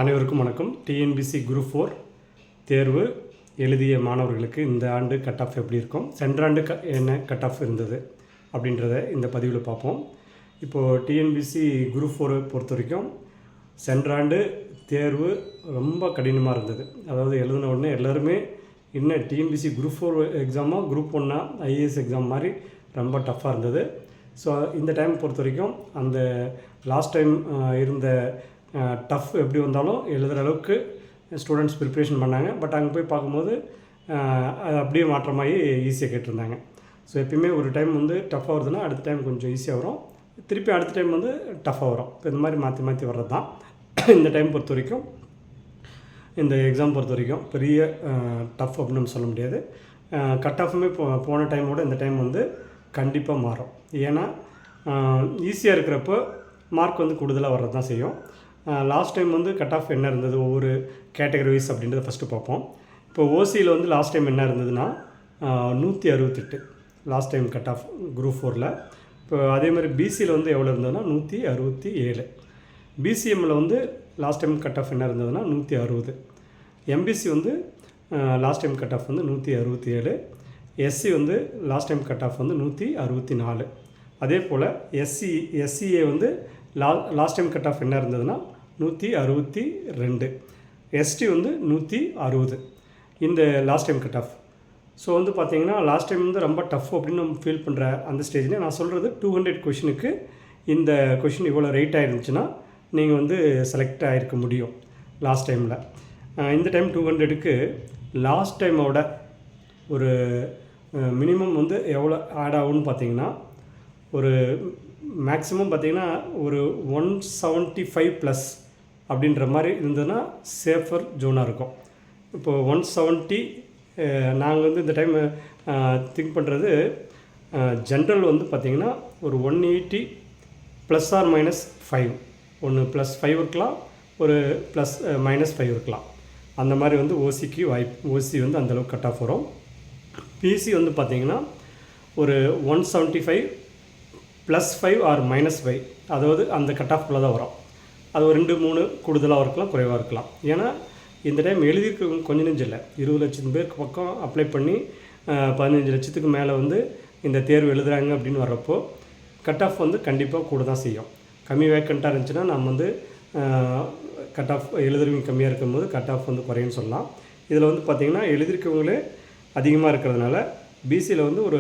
அனைவருக்கும் வணக்கம். TNPSC group 4 தேர்வு எழுதிய மாணவர்களுக்கு இந்த ஆண்டு கட் ஆஃப் எப்படி இருக்கும், சென்ற ஆண்டு என்ன கட் ஆஃப் இருந்தது அப்படின்றத இந்த பதிவில் பார்ப்போம். இப்போது டிஎன்பிசி குரூப் 4 பொறுத்த வரைக்கும் சென்ற ஆண்டு தேர்வு ரொம்ப கடினமாக இருந்தது. அதாவது எழுதின உடனே எல்லோருமே இன்னும் டிஎன்பிசி குரூப் 4 எக்ஸாமாக குரூப் 1 ஐஏஎஸ் எக்ஸாம் மாதிரி ரொம்ப டஃப்பாக இருந்தது. ஸோ இந்த டைம் பொறுத்த வரைக்கும் அந்த லாஸ்ட் டைம் இருந்த டஃப் எப்படி வந்தாலும் எழுதுகிற அளவுக்கு ஸ்டூடெண்ட்ஸ் ப்ரிப்ரேஷன் பண்ணாங்க. பட் அங்கே போய் பார்க்கும்போது அது அப்படியே மாற்றமாகி ஈஸியாக கேட்டிருந்தாங்க. ஸோ எப்பயுமே ஒரு டைம் வந்து டஃப்பாக வருதுன்னா அடுத்த டைம் கொஞ்சம் ஈஸியாக வரும், திருப்பி அடுத்த டைம் வந்து டஃப்பாக வரும். இப்போ இந்த மாதிரி மாற்றி மாற்றி வர்றது தான் இந்த டைம் பொறுத்த வரைக்கும். இந்த எக்ஸாம் பொறுத்த வரைக்கும் பெரிய டஃப் அப்படின்னு நம்ம சொல்ல முடியாது. கட் ஆஃபுமே போன டைமோட இந்த டைம் வந்து கண்டிப்பாக மாறும். ஏன்னா ஈஸியாக இருக்கிறப்போ மார்க் வந்து கூடுதலாக வர்றது தான் செய்யும். லாஸ்ட் டைம் வந்து கட் ஆஃப் என்ன இருந்தது ஒவ்வொரு கேட்டகரி வைஸ் அப்படின்றத ஃபஸ்ட்டு பார்ப்போம். இப்போ ஓசியில் வந்து லாஸ்ட் டைம் என்ன இருந்ததுன்னா 168 last time cut off group 4ல். இப்போ அதே மாதிரி பிசியில் வந்து எவ்வளோ இருந்ததுன்னா 167. பிசிஎம்மில் வந்து லாஸ்ட் டைம் கட் ஆஃப் என்ன இருந்ததுன்னா 160. எம்பிசி வந்து லாஸ்ட் டைம் கட் ஆஃப் வந்து 167. எஸ்சி வந்து லாஸ்ட் டைம் கட் ஆஃப் வந்து 164. அதே போல் எஸ்சிஏ வந்து லாஸ்ட் டைம் கட் ஆஃப் என்ன இருந்ததுன்னா 162. எஸ்டி வந்து 160 இந்த last time cut of. So வந்து பார்த்திங்கன்னா லாஸ்ட் டைம் வந்து ரொம்ப டஃப் அப்படின்னு நம்ம ஃபீல் பண்ணுற அந்த ஸ்டேஜில் நான் சொல்கிறது 200 கொஷினுக்கு இந்த கொஷின் இவ்வளோ ரைட் ஆகிருந்துச்சுன்னா நீங்கள் வந்து செலக்ட் ஆகிருக்க முடியும் லாஸ்ட் டைமில். இந்த டைம் 200க்கு லாஸ்ட் டைமோட ஒரு மினிமம் வந்து எவ்வளோ ஆட் ஆகும்னு பார்த்திங்கன்னா ஒரு மேக்ஸிமம் பார்த்திங்கன்னா ஒரு 175+ அப்படின்ற மாதிரி இருந்ததுன்னா சேஃபர் ஜோனாக இருக்கும். இப்போது 170 நாங்கள் வந்து இந்த டைம் திங்க் பண்ணுறது ஜென்ரல் வந்து பார்த்திங்கன்னா ஒரு 180 ±5, ஒன்று +5 இருக்கலாம், ஒரு +-5 இருக்கலாம். அந்த மாதிரி வந்து ஓசிக்கு ஓசி வந்து அந்தளவுக்கு கட் ஆஃப் வரும். பிசி வந்து பார்த்திங்கன்னா ஒரு 175 +5 ஆர் -5, அதாவது அந்த கட் ஆஃப்குள்ளே தான் வரும். அது ஒரு 2-3 கூடுதலாக இருக்கலாம், குறைவாக இருக்கலாம். ஏன்னா இந்த டைம் எழுதியிருக்க கொஞ்சம் நெஞ்சம் இல்லை, 20 லட்சம் பேருக்கு பக்கம் அப்ளை பண்ணி 15 லட்சத்துக்கு மேலே வந்து இந்த தேர்வு எழுதுகிறாங்க அப்படின்னு வர்றப்போ கட் ஆஃப் வந்து கண்டிப்பாக கூட தான் செய்யும். கம்மி வேக்கண்ட்டாக இருந்துச்சுன்னா நம்ம வந்து கட் ஆஃப் எழுதுறவங்க கம்மியாக இருக்கும்போது கட் ஆஃப் வந்து குறையுன்னு சொல்லலாம். இதில் வந்து பார்த்திங்கன்னா எழுதியிருக்கவங்களே அதிகமாக இருக்கிறதுனால பிசியில் வந்து ஒரு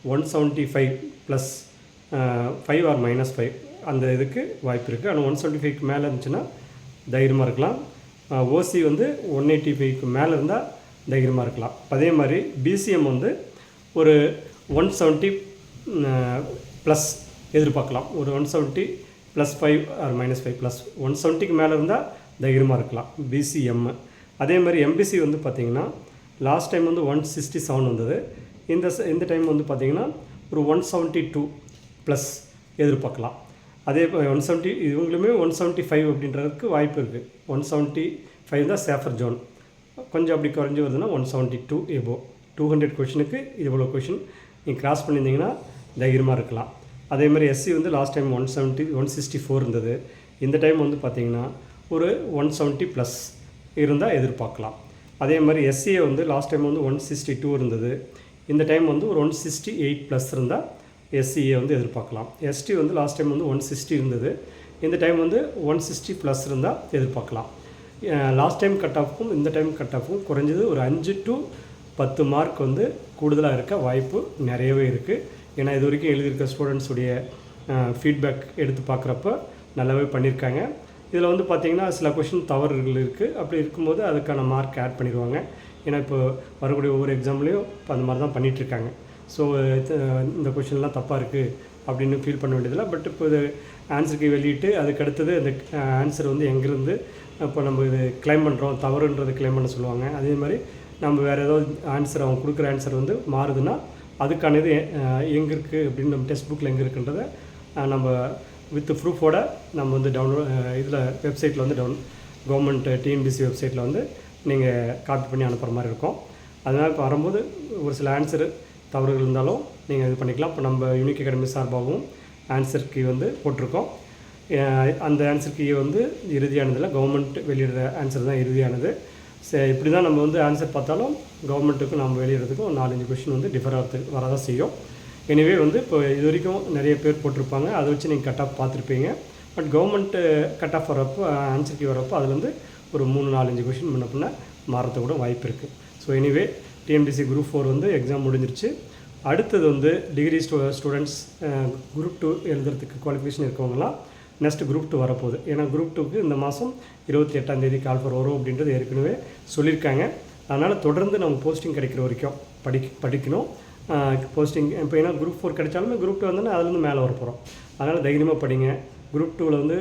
175 +5 ஆர் -5 அந்த இதுக்கு வாய்ப்பு இருக்குது. ஆனால் 175க்கு மேலே இருந்துச்சுன்னா தைரியமாக இருக்கலாம். ஓசி வந்து 185க்கு மேலே இருந்தால் தைரியமாக இருக்கலாம். அதே மாதிரி பிசிஎம் வந்து ஒரு 170 ப்ளஸ் எதிர்பார்க்கலாம். ஒரு 170 +5 ஆர் -5 170க்கு மேலே இருந்தால் தைரியமாக இருக்கலாம் பிசிஎம். அதே மாதிரி எம்பிசி வந்து பார்த்திங்கன்னா லாஸ்ட் டைம் வந்து 167 வந்தது. இந்த டைம் வந்து பார்த்திங்கன்னா ஒரு 172+ எதிர்பார்க்கலாம். அதே 170 இவங்களுமே 175 அப்படின்றதுக்கு வாய்ப்பு இருக்குது. 175 தான் சேஃபர் ஜோன். கொஞ்சம் அப்படி குறைஞ்சி வருதுன்னா 172 எபோ. 200 கொஷினுக்கு இவ்வளோ கொஷின் நீங்கள் கிராஸ் பண்ணியிருந்தீங்கன்னா தைரியமாக இருக்கலாம். அதே மாதிரி எஸ்சி வந்து லாஸ்ட் டைம் 164 இருந்தது. இந்த டைம் வந்து பார்த்திங்கன்னா ஒரு 170+ இருந்தால் எதிர்பார்க்கலாம். அதே மாதிரி எஸ்சிஏ வந்து லாஸ்ட் டைம் வந்து 162 இருந்தது. இந்த டைம் வந்து ஒரு 168+ இருந்தால் எஸ்சிஏ வந்து எதிர்பார்க்கலாம். எஸ்டி வந்து லாஸ்ட் டைம் வந்து 160 இருந்தது. இந்த டைம் வந்து 160+ இருந்தால் எதிர்பார்க்கலாம். லாஸ்ட் டைம் கட் ஆஃப்க்கும் இந்த டைம் கட் ஆஃப்க்கும் குறைஞ்சது ஒரு 5 to 10 மார்க் வந்து கூடுதலாக இருக்க வாய்ப்பு நிறையவே இருக்குது. ஏன்னா இது வரைக்கும் எழுதியிருக்க ஸ்டூடெண்ட்ஸுடைய ஃபீட்பேக் எடுத்து பார்க்குறப்ப நல்லாவே பண்ணியிருக்காங்க. இதில் வந்து பார்த்திங்கன்னா சில கொஷின் தவறுகள் இருக்குது. அப்படி இருக்கும்போது அதுக்கான மார்க் ஆட் பண்ணிடுவாங்க. ஏன்னா இப்போ வரக்கூடிய ஒவ்வொரு எக்ஸாம்லேயும் இப்போ அந்த மாதிரி தான் பண்ணிகிட்ருக்காங்க. ஸோ இந்த கொஷின்லாம் தப்பாக இருக்குது அப்படின்னு ஃபீல் பண்ண வேண்டியதில்லை. பட் இப்போ இது ஆன்சருக்கு வெளியிட்டு அதுக்கடுத்தது அந்த ஆன்சர் வந்து எங்கேருந்து இப்போ நம்ம இது கிளைம் பண்ணுறோம் தவறுன்றது கிளைம் பண்ண சொல்லுவாங்க. அதே மாதிரி நம்ம வேறு ஏதாவது ஆன்சர் அவங்க கொடுக்குற ஆன்சர் வந்து மாறுதுன்னா அதுக்கான இது எங்கே இருக்குது அப்படின்னு நம்ம டெக்ஸ்ட் புக்கில் எங்கே இருக்குன்றதை நம்ம வித் ப்ரூஃபோட நம்ம வந்து டவுன்லோட் இதில் வெப்சைட்டில் வந்து கவர்மெண்ட் டிஎன்பிசி வெப்சைட்டில் வந்து நீங்கள் காப்பி பண்ணி அனுப்புகிற மாதிரி இருக்கும். அதனால் இப்போ வரும்போது ஒரு சில ஆன்சரு தவறுகள் இருந்தாலும் நீங்கள் இது பண்ணிக்கலாம். இப்போ நம்ம யூனிக் அகாடமி சார்பாகவும் ஆன்சர் கீ வந்து போட்டிருக்கோம். அந்த ஆன்சர் கீ வந்து இறுதியானதில் கவர்மெண்ட் வெளியிடுற ஆன்சர் தான் இறுதியானது. இப்படி தான் நம்ம வந்து ஆன்சர் பார்த்தாலும் கவர்மெண்ட்டுக்கும் நம்ம வெளியிடுறதுக்கும் 4-5 கொஷின் வந்து டிஃபர் வரதான் செய்யும். எனிவே வந்து இப்போ இது வரைக்கும் நிறைய பேர் போட்டிருப்பாங்க, அதை வச்சு நீங்கள் கட் ஆஃப் பார்த்துருப்பீங்க. பட் கவர்மெண்ட்டு கட் ஆஃப் வரப்போ ஆன்சர் கீ வரப்போ அதில் வந்து ஒரு 3-4-5 கொஷின் முன்ன பின்ன மாறத்து கூட வாய்ப்பு இருக்குது. ஸோ எனிவே டிஎன்பிசி குரூப் 4 வந்து எக்ஸாம் முடிஞ்சிருச்சு. அடுத்தது வந்து டிகிரி ஸ்டூடெண்ட்ஸ் குரூப் 2 எழுதுறதுக்கு குவாலிஃபிகேஷன் இருக்கவங்களாம் நெக்ஸ்ட் குரூப் 2 வரப்போகுது. ஏன்னா குரூப் 2க்கு இந்த மாதம் 28ஆம் தேதி கால்ஃபர் வரும் அப்படின்றது ஏற்கனவே சொல்லியிருக்காங்க. அதனால் தொடர்ந்து நம்ம போஸ்டிங் கிடைக்கிற வரைக்கும் படிக்கணும். போஸ்டிங் இப்போ ஏன்னா குரூப் 4 கிடைச்சாலுமே குரூப் 2 வந்தோன்னா அதுலேருந்து மேலே வர போகிறோம். அதனால் தைரியமாக படிங்க. குரூப் 2வில் வந்து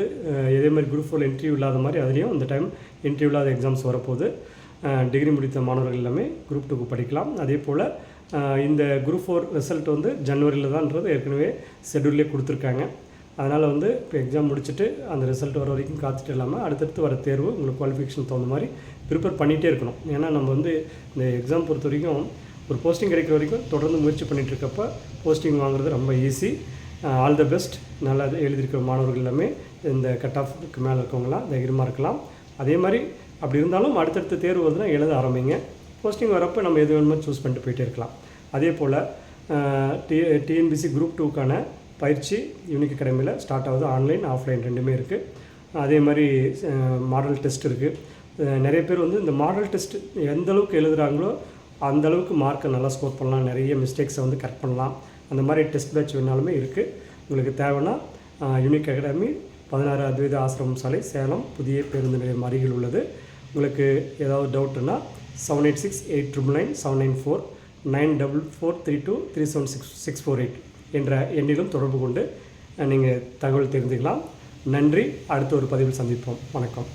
இதே மாதிரி குரூப் 4 இன்டர்வியூ இல்லாத மாதிரி அதுலேயும் இந்த டைம் இன்டர்வியூ இல்லாத எக்ஸாம்ஸ் வரப்போகுது. டிகிரி முடித்த மாணவர்கள் எல்லாமே குரூப் 2க்கு படிக்கலாம். அதே போல் இந்த குரூப் 4 ரிசல்ட் வந்து ஜனவரியில் தான்ன்றது ஏற்கனவே ஷெட்யூல்லே கொடுத்துருக்காங்க. அதனால் வந்து இப்போ எக்ஸாம் முடிச்சுட்டு அந்த ரிசல்ட் வர வரைக்கும் காத்துட்டு இல்லாமல் அடுத்தடுத்து வர தேர்வு உங்களுக்கு குவாலிஃபிகேஷன் தகுந்த மாதிரி ப்ரிப்பேர் பண்ணிகிட்டே இருக்கணும். ஏன்னா நம்ம வந்து இந்த எக்ஸாம் பொறுத்த வரைக்கும் ஒரு போஸ்டிங் கிடைக்கிற வரைக்கும் தொடர்ந்து முயற்சி பண்ணிகிட்ருக்கப்போ போஸ்டிங் வாங்குறது ரொம்ப ஈஸி. All the best. நல்லா எழுதியிருக்கிற மாணவர்கள் எல்லாமே இந்த கட் ஆஃப்க்கு மேலே இருக்கவங்களாம் தைரியமாக இருக்கலாம். அதே மாதிரி அப்படி இருந்தாலும் அடுத்தடுத்த தேர்வு வந்துன்னா எழுத ஆரம்பிங்க. போஸ்டிங் வரப்போ நம்ம எது வேணுமோ சூஸ் பண்ணிட்டு போயிட்டே இருக்கலாம். அதே போல் டிஎன்பிசி குரூப் 2க்கான பயிற்சி யூனிக் அகாடமியில் ஸ்டார்ட் ஆகுது. ஆன்லைன் ஆஃப்லைன் ரெண்டுமே இருக்குது. அதே மாதிரி மாடல் டெஸ்ட் இருக்குது. நிறைய பேர் வந்து இந்த மாடல் டெஸ்ட் எந்த அளவுக்கு எழுதுகிறாங்களோ அந்தளவுக்கு மார்க்கை நல்லா ஸ்கோர் பண்ணலாம். நிறைய மிஸ்டேக்ஸை வந்து கரெக்ட் பண்ணலாம். அந்த மாதிரி டெஸ்ட் பேட்ச் வேணாலுமே இருக்குது. உங்களுக்கு தேவைன்னா யூனிக் அகாடமி 16 அத்வைத ஆசிரமம் சாலை, சேலம் புதிய பேருந்து நிலையம் அருகில் உள்ளது. உங்களுக்கு ஏதாவது டவுட்டுன்னா 7868999794 9443237648 என்ற எண்ணிலும் தொடர்பு கொண்டு நீங்கள் தகவல் தெரிஞ்சுக்கலாம். நன்றி. அடுத்த ஒரு பதிவில் சந்திப்போம். வணக்கம்.